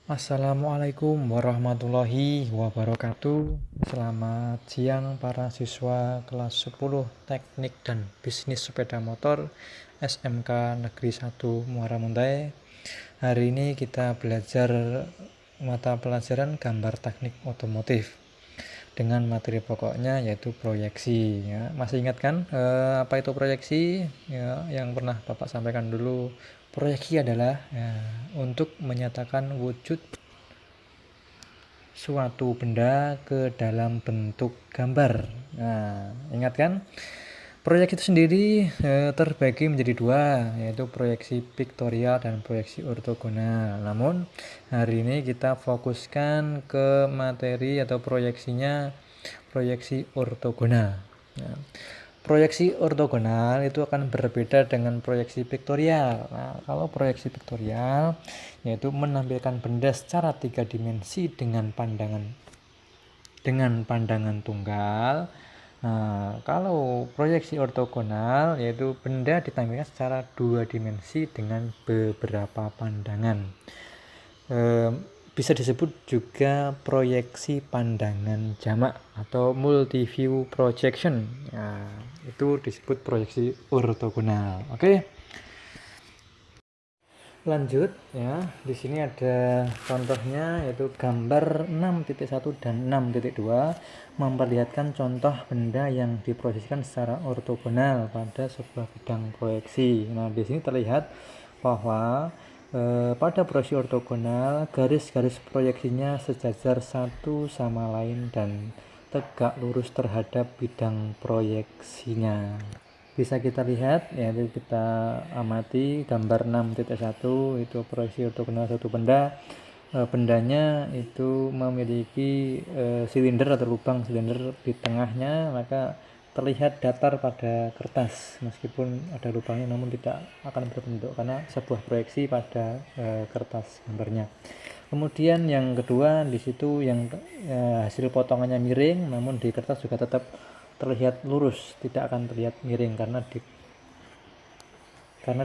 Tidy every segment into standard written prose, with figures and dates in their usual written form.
Assalamualaikum warahmatullahi wabarakatuh. Selamat siang para siswa kelas 10 Teknik dan Bisnis Sepeda Motor SMK Negeri 1 Muara Muntai. Hari ini kita belajar mata pelajaran gambar teknik otomotif dengan materi pokoknya yaitu proyeksi ya. Masih ingat kan apa itu proyeksi ya, yang pernah Bapak sampaikan dulu. Proyeksi adalah ya, untuk menyatakan wujud suatu benda ke dalam bentuk gambar. Nah, ingat kan? Proyeksi itu sendiri terbagi menjadi dua, yaitu proyeksi piktorial dan proyeksi ortogonal. Namun, hari ini kita fokuskan ke materi atau proyeksinya proyeksi ortogonal. Nah, proyeksi ortogonal itu akan berbeda dengan proyeksi piktorial. Nah, kalau proyeksi piktorial yaitu menampilkan benda secara 3 dimensi dengan pandangan tunggal. Nah, kalau proyeksi ortogonal yaitu benda ditampilkan secara 2 dimensi dengan beberapa pandangan. Bisa disebut juga proyeksi pandangan jamak atau multi view projection. Nah, itu disebut proyeksi ortogonal. Oke. Lanjut ya. Di sini ada contohnya yaitu gambar 6.1 dan 6.2 memperlihatkan contoh benda yang diproyeksikan secara ortogonal pada sebuah bidang proyeksi. Nah, di sini terlihat bahwa pada proyeksi ortogonal garis-garis proyeksinya sejajar satu sama lain dan tegak lurus terhadap bidang proyeksinya. Bisa kita lihat yaitu kita amati gambar 6.1 itu proyeksi ortogonal suatu benda. Bendanya itu memiliki silinder atau lubang silinder di tengahnya, maka terlihat datar pada kertas meskipun ada lubangnya, namun tidak akan berbentuk karena sebuah proyeksi pada kertas gambarnya. Kemudian yang kedua di situ yang hasil potongannya miring, namun di kertas juga tetap terlihat lurus, tidak akan terlihat miring karena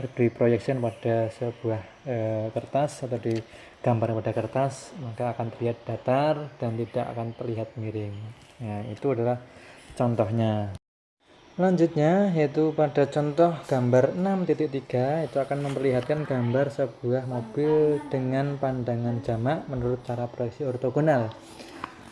diberi projection pada sebuah kertas atau di gambar pada kertas, maka akan terlihat datar dan tidak akan terlihat miring. Nah, itu adalah contohnya. Selanjutnya yaitu pada contoh gambar 6.3 itu akan memperlihatkan gambar sebuah mobil dengan pandangan jamak menurut cara proyeksi ortogonal.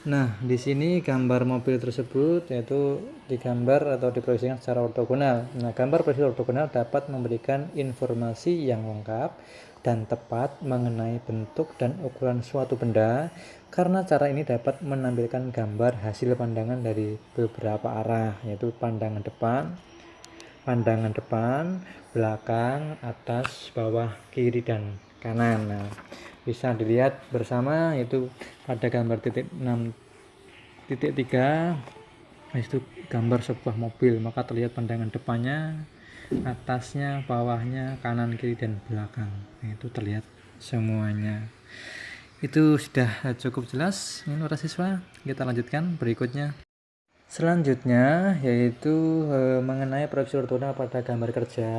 Nah, di sini gambar mobil tersebut yaitu digambar atau diproyeksikan secara ortogonal. Nah, gambar proyeksi ortogonal dapat memberikan informasi yang lengkap dan tepat mengenai bentuk dan ukuran suatu benda karena cara ini dapat menampilkan gambar hasil pandangan dari beberapa arah, yaitu pandangan depan, belakang, atas, bawah, kiri, dan kanan. Nah, bisa dilihat bersama yaitu pada gambar 6.3 itu gambar sebuah mobil, maka terlihat pandangan depannya, atasnya, bawahnya, kanan, kiri, dan belakang. Nah, itu terlihat semuanya. Itu sudah cukup jelas ini para siswa. Kita lanjutkan berikutnya. Selanjutnya yaitu mengenai proyeksi ortogonal pada gambar kerja.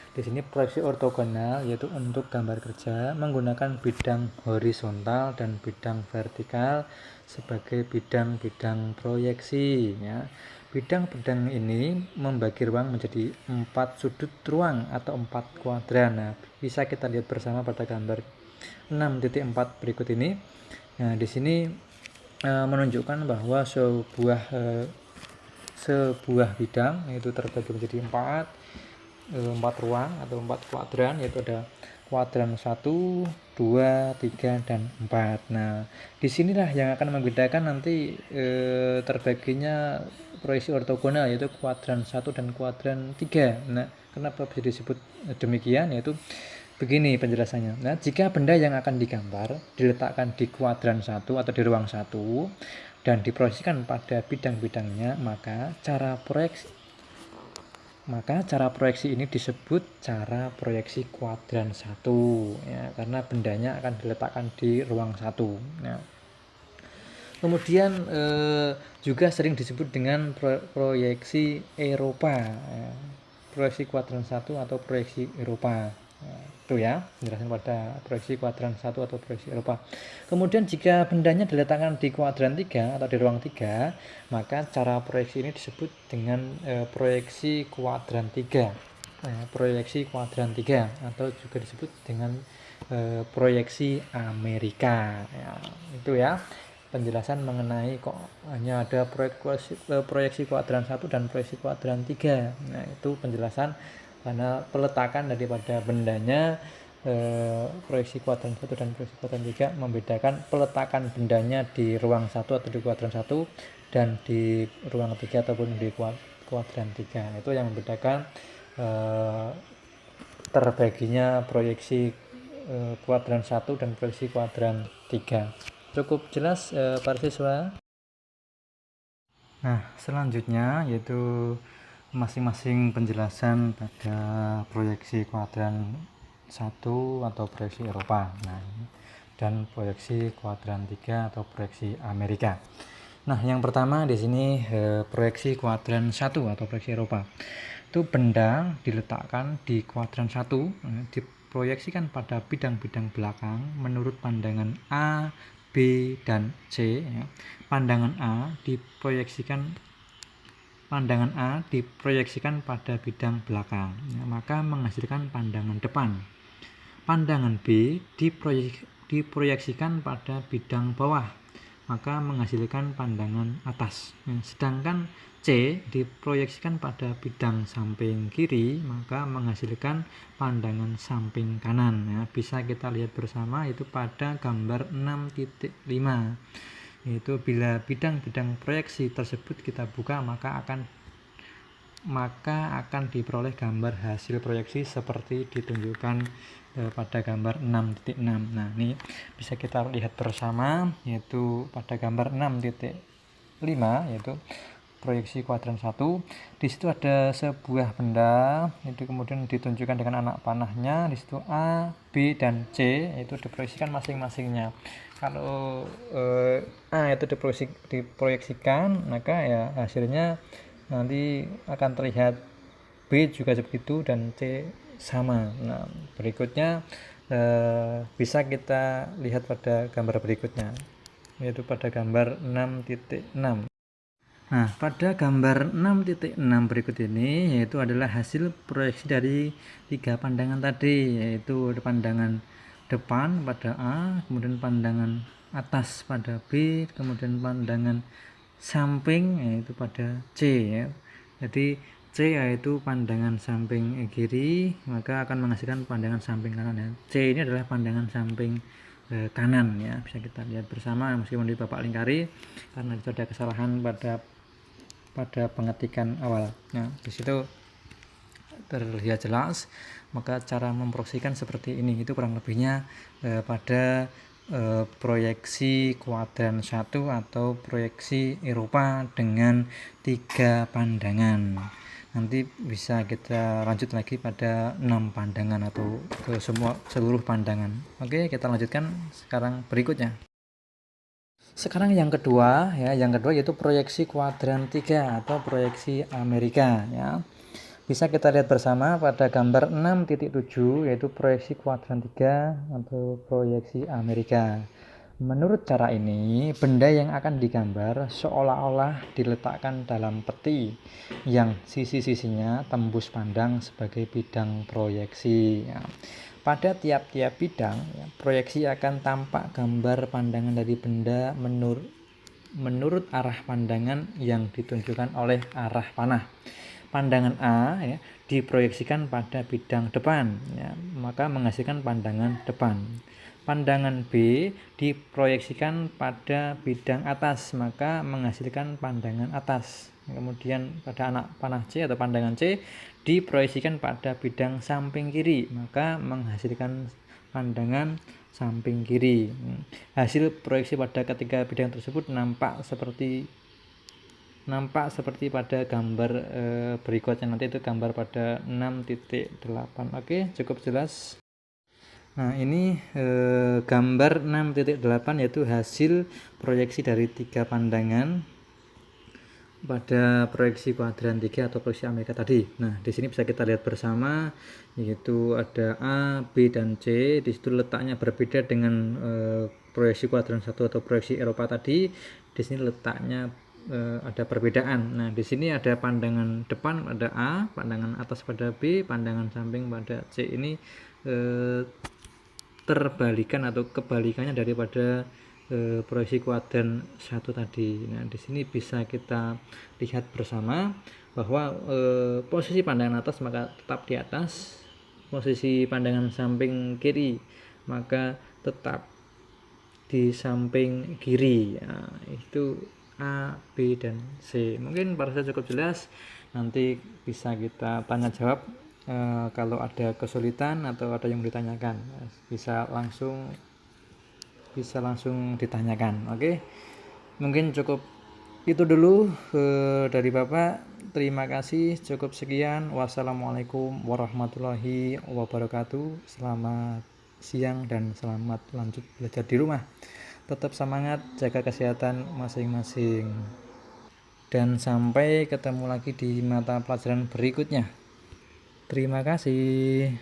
Di sini proyeksi ortogonal yaitu untuk gambar kerja menggunakan bidang horizontal dan bidang vertikal sebagai bidang-bidang proyeksi ya. Bidang-bidang ini membagi ruang menjadi 4 sudut ruang atau 4 kuadran. Nah, bisa kita lihat bersama pada gambar 6.4 berikut ini. Nah, di sini menunjukkan bahwa sebuah bidang itu terbagi menjadi 4 ruang atau 4 kuadran, yaitu ada kuadran 1, 2, 3, dan 4. Nah, disinilah yang akan membedakan nanti terbaginya proyeksi ortogonal yaitu kuadran 1 dan kuadran 3. Nah, kenapa bisa disebut demikian? Yaitu begini penjelasannya. Nah, jika benda yang akan digambar diletakkan di kuadran 1 atau di ruang 1 dan diproyeksikan pada bidang-bidangnya, maka cara proyeksi ini disebut cara proyeksi kuadran 1 ya, karena bendanya akan diletakkan di ruang 1. Nah, kemudian juga sering disebut dengan proyeksi Eropa ya. Proyeksi kuadran 1 atau proyeksi Eropa ya. Itu ya, penjelasan pada proyeksi kuadran 1 atau proyeksi Eropa. Kemudian jika bendanya diletakkan di kuadran 3 atau di ruang 3, maka cara proyeksi ini disebut dengan proyeksi kuadran 3. Proyeksi kuadran 3 atau juga disebut dengan proyeksi Amerika. Ya, itu ya penjelasan mengenai kok hanya ada proyeksi kuadran 1 dan proyeksi kuadran 3. Nah, itu penjelasan karena peletakan daripada bendanya, proyeksi kuadran 1 dan proyeksi kuadran 3 membedakan peletakan bendanya di ruang 1 atau di kuadran 1 dan di ruang 3 ataupun di kuadran 3. Itu yang membedakan terbaginya proyeksi kuadran 1 dan proyeksi kuadran 3. Cukup jelas para siswa? Nah, selanjutnya yaitu masing-masing penjelasan pada proyeksi kuadran 1 atau proyeksi Eropa, dan proyeksi kuadran 3 atau proyeksi Amerika. Nah, yang pertama di sini proyeksi kuadran 1 atau proyeksi Eropa. Itu benda diletakkan di kuadran 1, diproyeksikan pada bidang-bidang belakang menurut pandangan A, B, dan C. Pandangan A diproyeksikan pada bidang belakang, maka menghasilkan pandangan depan. Pandangan B diproyeksikan pada bidang bawah, maka menghasilkan pandangan atas. Sedangkan C diproyeksikan pada bidang samping kiri, maka menghasilkan pandangan samping kanan. Bisa kita lihat bersama itu pada gambar 6.5. Yaitu bila bidang-bidang proyeksi tersebut kita buka, maka akan diperoleh gambar hasil proyeksi seperti ditunjukkan pada gambar 6.6. Nah, ini bisa kita lihat bersama, yaitu pada gambar 6.5 yaitu proyeksi kuadran 1. Di situ ada sebuah benda, itu kemudian ditunjukkan dengan anak panahnya. Di situ A, B, dan C itu diproyeksikan masing-masingnya. Kalau A itu diproyeksikan, maka ya hasilnya nanti akan terlihat B juga begitu dan C sama. Nah, berikutnya bisa kita lihat pada gambar berikutnya, yaitu pada gambar 6.6. Nah, pada gambar 6.6 berikut ini yaitu adalah hasil proyeksi dari 3 pandangan tadi, yaitu pandangan depan pada A, kemudian pandangan atas pada B, kemudian pandangan samping yaitu pada C ya. Jadi C yaitu pandangan samping kiri, maka akan menghasilkan pandangan samping kanan ya. C ini adalah pandangan samping kanan ya, bisa kita lihat bersama meskipun di Bapak lingkari karena itu ada kesalahan pada pengetikan awal. Nah, di situ terlihat jelas, maka cara memproyeksikan seperti ini, itu kurang lebihnya pada proyeksi kuadran 1 atau proyeksi Eropa dengan 3 pandangan. Nanti bisa kita lanjut lagi pada 6 pandangan atau ke seluruh pandangan. Oke, kita lanjutkan sekarang berikutnya. Sekarang yang kedua yaitu proyeksi kuadran 3 atau proyeksi Amerika ya. Bisa kita lihat bersama pada gambar 6.7 yaitu proyeksi kuadran 3 atau proyeksi Amerika. Menurut cara ini, benda yang akan digambar seolah-olah diletakkan dalam peti yang sisi-sisinya tembus pandang sebagai bidang proyeksi ya. Pada tiap-tiap bidang, proyeksi akan tampak gambar pandangan dari benda menurut arah pandangan yang ditunjukkan oleh arah panah. Pandangan A diproyeksikan pada bidang depan, maka menghasilkan pandangan depan. Pandangan B diproyeksikan pada bidang atas, maka menghasilkan pandangan atas. Kemudian pada anak panah C atau pandangan C diproyeksikan pada bidang samping kiri, maka menghasilkan pandangan samping kiri. Hasil proyeksi pada ketiga bidang tersebut nampak seperti pada gambar berikutnya, nanti itu gambar pada 6.8. Oke, cukup jelas. Nah, ini gambar 6.8 yaitu hasil proyeksi dari 3 pandangan pada proyeksi kuadran 3 atau proyeksi Amerika tadi. Nah, di sini bisa kita lihat bersama, yaitu ada A, B, dan C. Di situ letaknya berbeda dengan proyeksi kuadran 1 atau proyeksi Eropa tadi. Di sini letaknya ada perbedaan. Nah, di sini ada pandangan depan pada A, pandangan atas pada B, pandangan samping pada C. Ini terbalikan atau kebalikannya daripada proyeksi kuadran 1 tadi. Nah, di sini bisa kita lihat bersama bahwa posisi pandangan atas maka tetap di atas, posisi pandangan samping kiri maka tetap di samping kiri. Nah, itu A, B, dan C. Mungkin para saya cukup jelas. Nanti bisa kita tanya jawab kalau ada kesulitan atau ada yang ditanyakan, bisa langsung ditanyakan. Oke, mungkin cukup itu dulu dari Bapak. Terima kasih, cukup sekian. Wassalamualaikum warahmatullahi wabarakatuh. Selamat siang dan selamat lanjut belajar di rumah. Tetap semangat, jaga kesehatan masing-masing, dan sampai ketemu lagi di mata pelajaran berikutnya. Terima kasih.